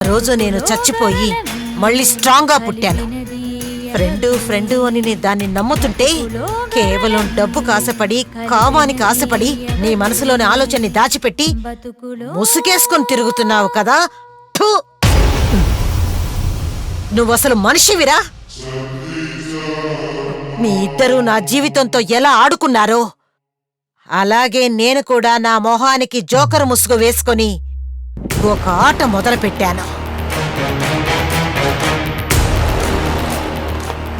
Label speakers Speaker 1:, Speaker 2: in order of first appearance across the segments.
Speaker 1: రోజు నేను చచ్చిపోయి మళ్ళీ స్ట్రాంగ్ గా పుట్టాను. ఫ్రెండు అని నీ దాన్ని నమ్ముతుంటే కేవలం డబ్బు కాసపడి కామానికి ఆశపడి నీ మనసులోని ఆలోచనని దాచిపెట్టి ముసుకేసుకొని తిరుగుతున్నావు కదా. నువ్వసలు మనిషివిరా? మీ ఇద్దరూ నా జీవితంతో ఎలా ఆడుకున్నారో అలాగే నేను కూడా నా మొహానికి జోకర్ ముసుగు వేసుకొని ఒక ఆట మొదలుపెట్టాను.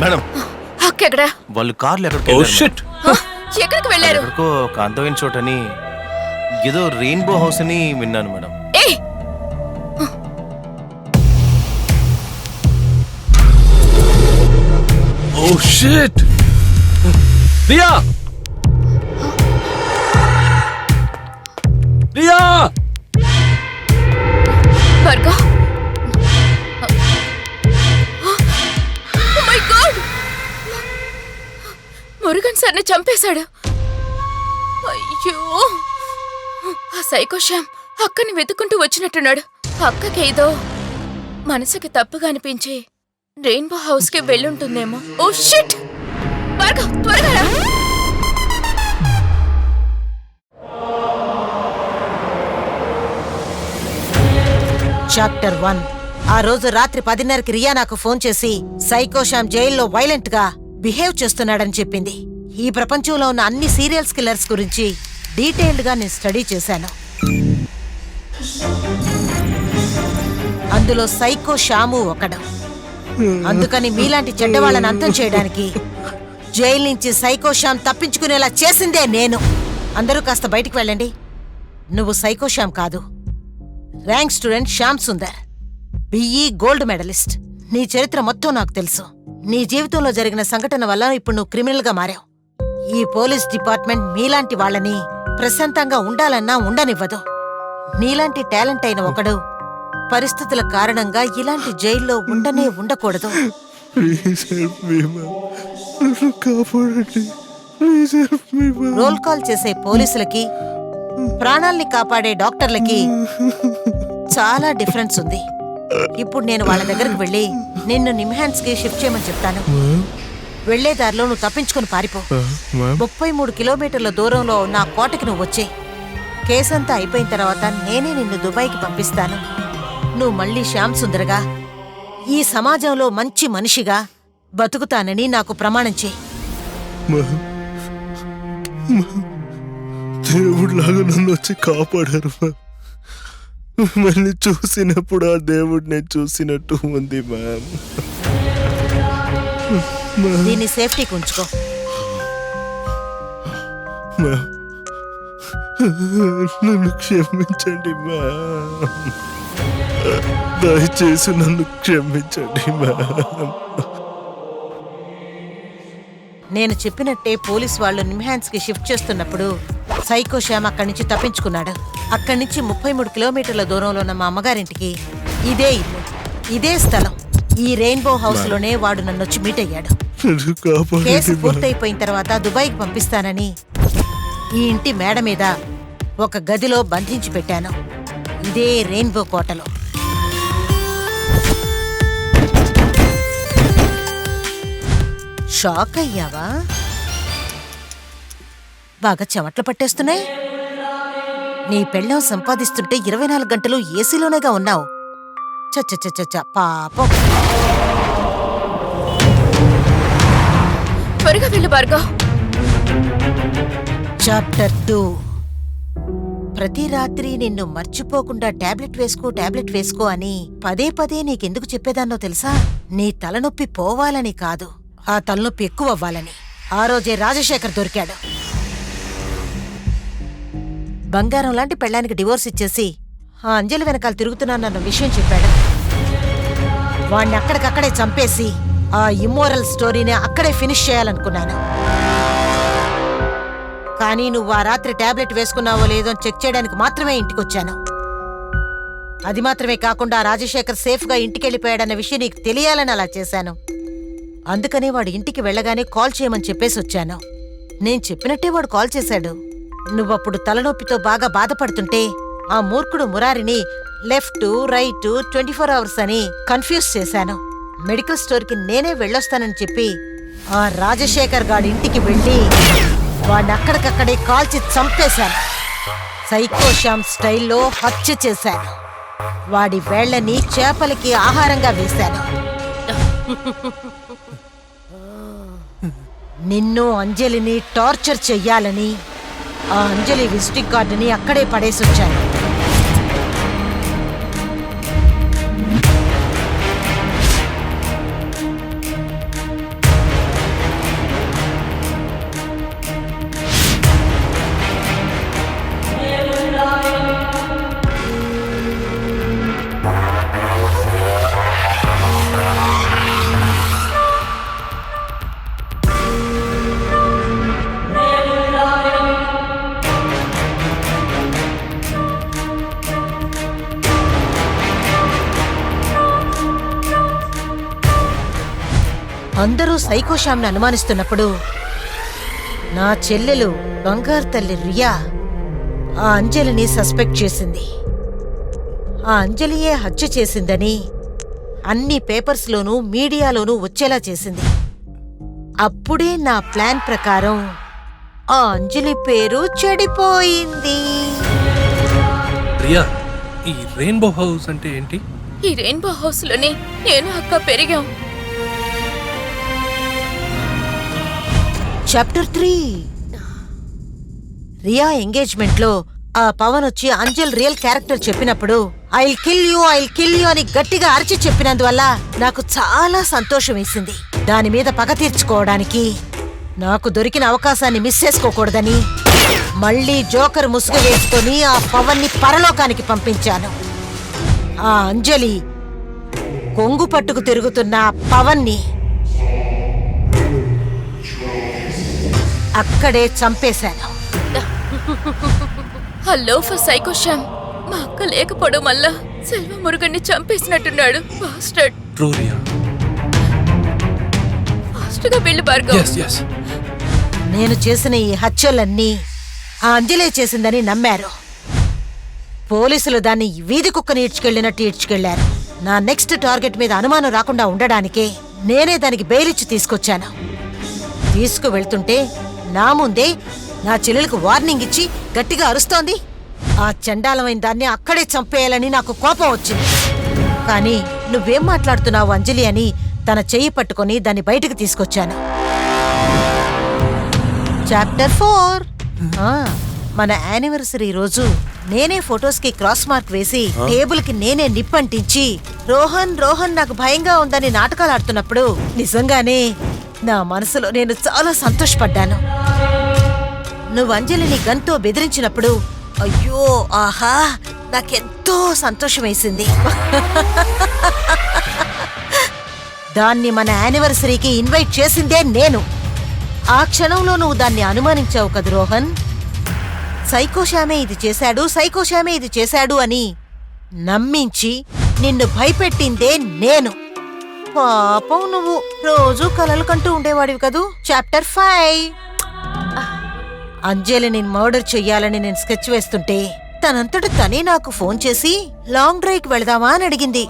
Speaker 2: మేడం
Speaker 3: అక్కడ
Speaker 2: వాళ్ళు కార్లు
Speaker 3: ఎక్కడికి వెళ్ళారు?
Speaker 2: ఎక్కడికో ఒక అందమైన చోటని ఏదో రెయిన్బో హౌస్ అని విన్నాను madam.
Speaker 4: Oh shit! Ria! Ria!
Speaker 3: Varga! Oh my god! Murugan సార్ని చంపేశాడు. అయ్యో! ఆ సైకో శ్యామ్ అక్కని వెతుక్కుంటూ వచ్చినట్టున్నాడు. అక్కకేదో మనసుకి తప్పుగా అనిపించి రెయిన్బో హౌస్ కి వెళ్ళుంటుందేమో. Oh shit! త్వరగా త్వరగా రా.
Speaker 1: చాప్టర్ 1. ఆ రోజు రాత్రి 10:30కి రియా నాకు ఫోన్ చేసి సైకో శ్యామ్ జైల్లో వైలెంట్ గా బిహేవ్ చేస్తున్నాడని చెప్పింది. ఈ ప్రపంచంలో ఉన్న అన్ని సీరియల్స్ కిల్లర్స్ గురించి డీటెయిల్డ్ గా నేను స్టడీ చేశాను. అందులో సైకో శ్యాము ఒకడు. అందుకని మీలాంటి చెడ్డవాళ్ళని అంతం చేయడానికి జైలు నుంచి సైకో శ్యామ్ తప్పించుకునేలా చేసిందే నేను. అందరూ కాస్త బయటికి వెళ్ళండి. నువ్వు సైకో శ్యామ్ కాదు, rank student Shyam Sundar, B E gold medalist. నీ చరిత్ర మొత్తం నాకు తెలుసు. నీ జీవితంలో జరిగిన సంఘటన వల్ల ఇప్పుడు నువ్వు క్రిమినల్ గా మారావు. ఈ పోలీస్ డిపార్ట్మెంట్ మీలాంటి వాళ్ళని ప్రశాంతంగా ఉండాలన్నా ఉండనివ్వదు. నీలాంటి టాలెంట్ అయిన ఒకడు పరిస్థితుల కారణంగా ఇలాంటి జైల్లో ఉండకూడదు. రోల్ కాల్ చేసే పోలీసులకి, ప్రాణాల్ని కాపాడే డాక్టర్లకి చాలా డిఫరెన్స్ ఉంది. ఇప్పుడు నేను వాళ్ళ దగ్గరకు వెళ్ళి నిన్ను నిమ్హాన్స్ కి షిఫ్ట్ చేయమని చెప్తాను. వెళ్లేదారిలో నువ్వు తప్పించుకుని పారిపో. 33 కిలోమీటర్ల దూరంలో నా కోటకి నువ్వు వచ్చే. కేసంతా అయిపోయిన తర్వాత నేనే నిన్ను దుబాయ్కి పంపిస్తాను. నువ్వు మళ్ళీ శ్యామ్ సుందర్గా ఈ సమాజంలో మంచి మనిషిగా బతుకుతానని నాకు ప్రమాణం చేయి.
Speaker 4: దేవుడిలాగా నన్ను వచ్చి కాపాడారు. మళ్ళీ చూసినప్పుడు ఆ దేవుడిని చూసినట్టు ఉంది మ్యామ్.
Speaker 1: దీన్ని సేఫ్టీకి ఉంచుకో.
Speaker 4: నన్ను క్షమించండి మ్యామ్, దయచేసి నన్ను క్షమించండి మ్యామ్.
Speaker 1: నేను చెప్పినట్టే పోలీస్ వాళ్ళు నిమ్హాన్స్ కి షిఫ్ట్ చేస్తున్నప్పుడు సైకో శ్యామ్ అక్కడి నుంచి తప్పించుకున్నాడు. అక్కడి నుంచి 33 కిలోమీటర్ల దూరంలో ఉన్న మా అమ్మగారింటికి ఇదే ఇల్లు, ఇదే స్థలం, ఈ రెయిన్బో హౌస్ లోనే వాడు నన్ను వచ్చి మీట్ అయ్యాడు. కేసు పూర్తయిపోయిన తర్వాత దుబాయ్కి పంపిస్తానని ఈ ఇంటి మేడ మీద ఒక గదిలో బంధించి పెట్టాను. ఇదే రెయిన్బో కోటలో. షాక్ అయ్యావా? బాగా చెమట్లు పట్టేస్తున్నాయి. నీ పెళ్ళం సంపాదిస్తుంటే 24 గంటలు ఏసీలోనేగా ఉన్నావు. చచ్చ పాపం.
Speaker 3: త్వరగా వెళ్ళు భార్గవ్.
Speaker 1: చాప్టర్ 2. ప్రతి రాత్రి నిన్ను మర్చిపోకుండా టాబ్లెట్ వేసుకో అని పదే నీకెందుకు చెప్పేదాన్నో తెలుసా? నీ తలనొప్పి పోవాలని కాదు, ఆ తలనొప్పి ఎక్కువ అవ్వాలని. ఆ రోజే రాజశేఖర్ దొరికాడు. బంగారం లాంటి పెళ్ళానికి డివోర్స్ ఇచ్చేసి ఆ అంజలి వెనకాల తిరుగుతున్నానన్న విషయం చెప్పాడు. వాణ్ణి అక్కడికక్కడే చంపేసి ఆ ఇమ్మోరల్ స్టోరీని అక్కడే ఫినిష్ చేయాలనుకున్నాను. కానీ నువ్వు ఆ రాత్రి టాబ్లెట్ వేసుకున్నావో లేదో చెక్ చేయడానికి మాత్రమే ఇంటికొచ్చాను. అది మాత్రమే కాకుండా రాజశేఖర్ సేఫ్గా ఇంటికెళ్ళిపోయాడన్న విషయం నీకు తెలియాలని అలా చేశాను. అందుకనే వాడు ఇంటికి వెళ్ళగానే కాల్ చేయమని చెప్పేసి వచ్చాను. నేను చెప్పినట్టే వాడు కాల్ చేశాడు. నువ్వప్పుడు తలనొప్పితో బాగా బాధపడుతుంటే ఆ మూర్ఖుడు మురారిని లెఫ్ట్ రైట్ 24 అవర్స్ అని కన్ఫ్యూజ్ చేశాను. మెడికల్ స్టోర్కి నేనే వెళ్ళొస్తానని చెప్పి ఆ రాజశేఖర్ గాడి ఇంటికి వెళ్ళి వాడిని అక్కడికక్కడే కాల్చి చంపేశాను. సైకోశామ్ స్టైల్లో హత్య చేశాను. వాడి వేళ్లని చేపలకి ఆహారంగా వేశాను. నిన్ను అంజలిని టార్చర్ చెయ్యాలని ఆ అంజలి విజిటింగ్ కార్డుని అక్కడే పడేసొచ్చాను. అందరూ సైకోశామ్ని అనుమానిస్తున్నప్పుడు నా చెల్లెలు బంగారు తల్లి రియా ఆ అంజలిని సస్పెక్ట్ చేసింది. ఆ అంజలియే హత్య చేసిందని అన్ని పేపర్స్లోనూ మీడియాలోనూ వచ్చేలా చేసింది. అప్పుడే నా ప్లాన్ ప్రకారం ఆ అంజలి పేరు చెడిపోయింది.
Speaker 5: రియా, ఈ రెయిన్బో హౌస్ అంటే ఏంటి?
Speaker 3: ఈ రెయిన్బో హౌస్ లోనే నేను అక్క పెరిగాం.
Speaker 1: చాప్టర్ 3. రియా ఎంగేజ్మెంట్ లో ఆ పవన్ వచ్చి అంజల్ రియల్ క్యారెక్టర్ చెప్పినప్పుడు ఐల్ కిల్ యూ అని గట్టిగా అరిచి చెప్పినందువల్ల నాకు చాలా సంతోషం వేసింది. దాని మీద పగ తీర్చుకోవడానికి నాకు దొరికిన అవకాశాన్ని మిస్ చేసుకోకూడదని మళ్ళీ జోకర్ ముసుగు వేసుకొని ఆ పవన్ ని పరలోకానికి పంపించాను. ఆ అంజలి కొంగు పట్టుకు తిరుగుతున్న పవన్ ని అక్కడే చంపేశాను.
Speaker 3: ఆ లోఫర్ సైకోశామ్ మా అక్క లేకపోవడం వల్ల సెల్వ మురుగన్ని చంపేసినట్టున్నాడు. బాస్టర్డ్.
Speaker 5: ట్రూ రియా.
Speaker 3: ఫాస్ట్గా వెళ్ళు భార్గవ్.
Speaker 5: yes.
Speaker 1: నేను చేసిన ఈ హత్యలన్నీ ఆ అంజలే చేసిందని నమ్మారు. పోలీసులు దాన్ని వీధి కుక్కని ఈడ్చుకెళ్లినట్టు ఈడ్చుకెళ్లారు. నా నెక్స్ట్ టార్గెట్ మీద అనుమానం రాకుండా ఉండడానికే నేనే దానికి బెయిలిచ్చి తీసుకొచ్చాను. తీసుకువెళ్తుంటే నా ముందే నా చెల్లెలకు వార్నింగ్ ఇచ్చి గట్టిగా అరుస్తోంది. ఆ చండాలమైన దాన్ని అక్కడే చంపేయాలని నాకు కోపం వచ్చింది. కానీ నువ్వేం మాట్లాడుతున్నావు అంజలి అని తన చెయ్యి పట్టుకొని దాన్ని బయటకు తీసుకొచ్చాను. చాప్టర్ 4. మన యానివర్సరీ రోజు నేనే ఫొటోస్కి క్రాస్ మార్క్ వేసి టేబుల్కి నేనే నిప్పంటించి రోహన్ నాకు భయంగా ఉందని నాటకాలు ఆడుతున్నప్పుడు నిజంగానే నా మనసులో నేను చాలా సంతోషపడ్డాను. నువ్వు అంజలిని గన్తో బెదిరించినప్పుడు అయ్యో ఆహా నాకెంతో సంతోషం వేసింది. దాన్ని మన యానివర్సరీకి ఇన్వైట్ చేసిందే నేను. ఆ క్షణంలో నువ్వు దాన్ని అనుమానించావు కదా రోహన్. సైకోశామే ఇది చేశాడు అని నమ్మించి నిన్ను భయపెట్టిందే నేను. పాపం నువ్వు రోజు కలలు కంటూ ఉండేవాడివి కదూ. చాప్టర్ 5. అంజలిని మర్డర్ చెయ్యాలని నేను స్కెచ్ వేస్తుంటే తనంతట తనే నాకు ఫోన్ చేసి లాంగ్ డ్రైవ్కి వెళదామా అని అడిగింది.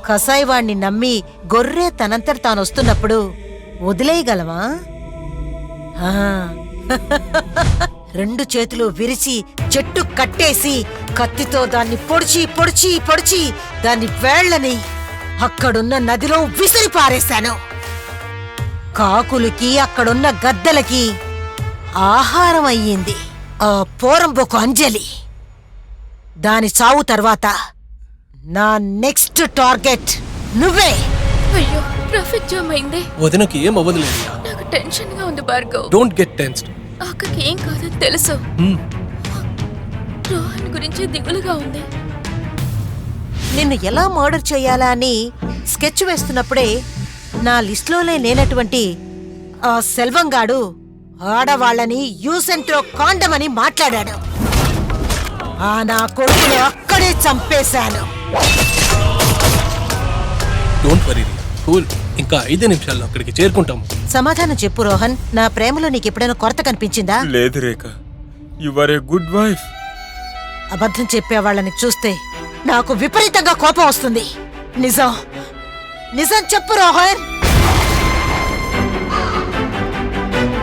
Speaker 1: కసాయివాణ్ణి నమ్మి గొర్రె తనంతట తానొస్తున్నప్పుడు వదిలేయగలవా? 2 చేతులు విరిచి చెట్టు కట్టేసి కత్తితో దాన్ని పొడిచి దాన్ని వేళ్లని అక్కడున్న నదిలో విసిరి పారేశాను. కాకులకి అక్కడున్న గద్దలకి ఆహారం అయ్యింది ఆ పోరంబోకు అంజలి. దాని చావు తర్వాత నా నెక్స్ట్ టార్గెట్ నువ్వే.
Speaker 3: అయ్యో ట్రాఫిక్ జామ్ అయింది.
Speaker 5: వదినకి ఏం అవ్వదులేదు.
Speaker 3: నాకు టెన్షన్ గా ఉంది భార్గవ్.
Speaker 5: Don't get tensed.
Speaker 3: అక్కకి ఏం కాదని తెలుసు. రోహన్ గురించి దిగులుగా ఉంది.
Speaker 1: నిన్ను ఎలా మర్డర్ చేయాలా అని స్కెచ్ వేస్తున్నప్పుడే నా లిస్టులోనే లేనటువంటి ఆ సెల్వంగాడు ఆడవాళ్ళని యూసెంట్రో కాండం అని మాట్లాడాడు. ఆ నా కొడుకును అక్కడే చంపేశాను.
Speaker 5: Don't worry cool. ఇంకా 5 నిమిషాల్లో అక్కడికి చేరుకుంటాము.
Speaker 1: సమాధానం చెప్పు రోహన్. నా ప్రేమలో నీకెప్పుడైనా కొరత కనిపించిందా?
Speaker 4: లేదు Rekha, you are a good wife.
Speaker 1: అబద్ధం చెప్పే వాళ్ళని చూస్తే నాకు విపరీతంగా కోపం వస్తుంది. నిజం నిజం చెప్పు రోహన్.